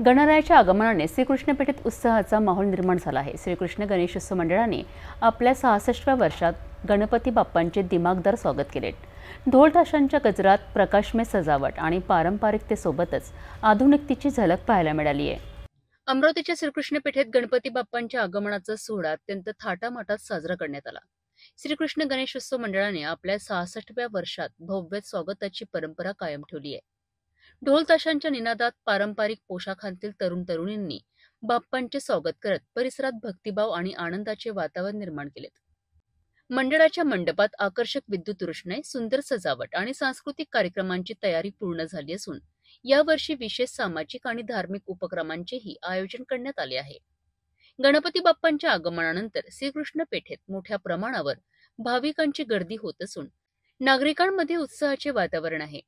गणरायाच्या आगमनाने श्रीकृष्ण पेठेत उत्साहाचा माहोल निर्माण झाला आहे। श्रीकृष्ण गणेशोत्सव मंडळाने आपल्या 66व्या वर्षात गणपती बाप्पांचे दिमागदार स्वागत केले। ढोल ताशांच्या गजरात प्रकाशमय सजावट आणि पारंपरिकतेसोबतच आधुनिकतेची झलक पाहायला मिळाली आहे। अमरावतीच्या श्रीकृष्ण पेठेत गणपती बाप्पांच्या आगमनाचा सोहळा अत्यंत थाटामाटात साजरा करण्यात आला। श्रीकृष्ण गणेशोत्सव मंडळाने आपल्या 66व्या वर्षात भव्य स्वागताची परंपरा कायम ठेवली आहे। ढोल ताशांच्या निनादात पारंपरिक पोशाखांतील तरुण तरुणींनी बाप्पांचे स्वागत करत परिसरात भक्तिभाव आणि आनंदाचे वातावरण निर्माण केले। मंडळाच्या मंडपात आकर्षक विद्युत रोषणाई, सुंदर सजावट आणि सांस्कृतिक कार्यक्रमांची तयारी पूर्ण झाली असून यावर्षी विशेष सामाजिक आणि धार्मिक उपक्रमांचेही आयोजन करण्यात आले आहे। गणपती बाप्पांच्या आगमनानंतर श्रीकृष्ण पेठेत मोठ्या प्रमाणावर भाविकांची गर्दी होत असून नागरिकांमध्ये उत्साहाचे वातावरण आहे।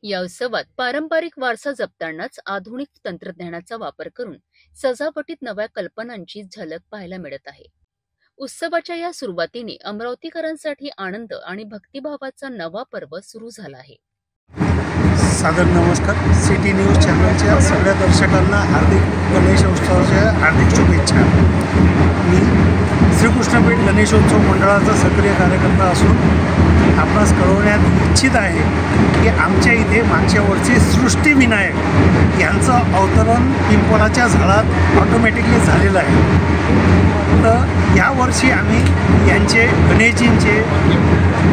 या उत्सवात पारंपरिक वारसा जपतानाच आधुनिक तंत्रज्ञानाचा वापर करून सजावटीत नव्या कल्पनांची झलक पाहायला मिळत आहे। उत्सवाच्या या सुरुवातीने अमरावतीकरांसाठी आनंद आणि भक्तिभावाचा नवा पर्व सुरू झाला आहे। सादर नमस्कार। सिटी न्यूज चॅनलच्या सगळ्या दर्शकांना हार्दिक गणेशोत्सवाच्या हार्दिक शुभेच्छा। मी श्रीकृष्ण पेठ गणेशोत्सव मंडळाचा सक्रिय कार्यकर्ता असून आपणास कळवण्यात इच्छित आहे की आमच्या इथे मागच्या वर्षी सृष्टीविनायक यांचं अवतरण पिंपळाच्या झाडात ऑटोमॅटिकली झालेलं आहे। तर यावर्षी आम्ही यांचे गणेशजींचे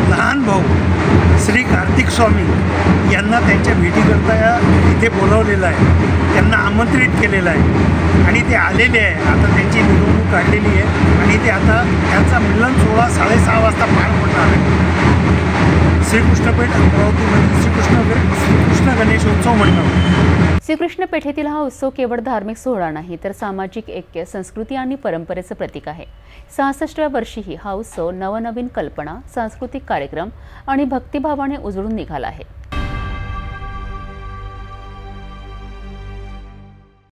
लहान भाऊ श्री कार्तिक स्वामी यांना त्यांच्या भेटीकरता इथे बोलवलेलं आहे, त्यांना आमंत्रित केलेलं आहे आणि ते आलेले आहे। आता त्यांची मिरवणूक काढलेली आहे आणि ते आता त्यांचा मिलन सोहळा 6:30 वाजता पार पडणार आहे। श्रीकृष्ण पेठ अमरावतीमध्ये श्रीकृष्ण गणेशोत्सव मंडळ। श्रीकृष्ण पेठेतील हा उत्सव केवळ धार्मिक सोहळा नाही तर सामाजिक ऐक्य, संस्कृती आणि परंपरेचं प्रतीक आहे। 66व्या वर्षीही हा उत्सव नवनवीन कल्पना, सांस्कृतिक कार्यक्रम आणि भक्तिभावाने उजळून निघाला आहे।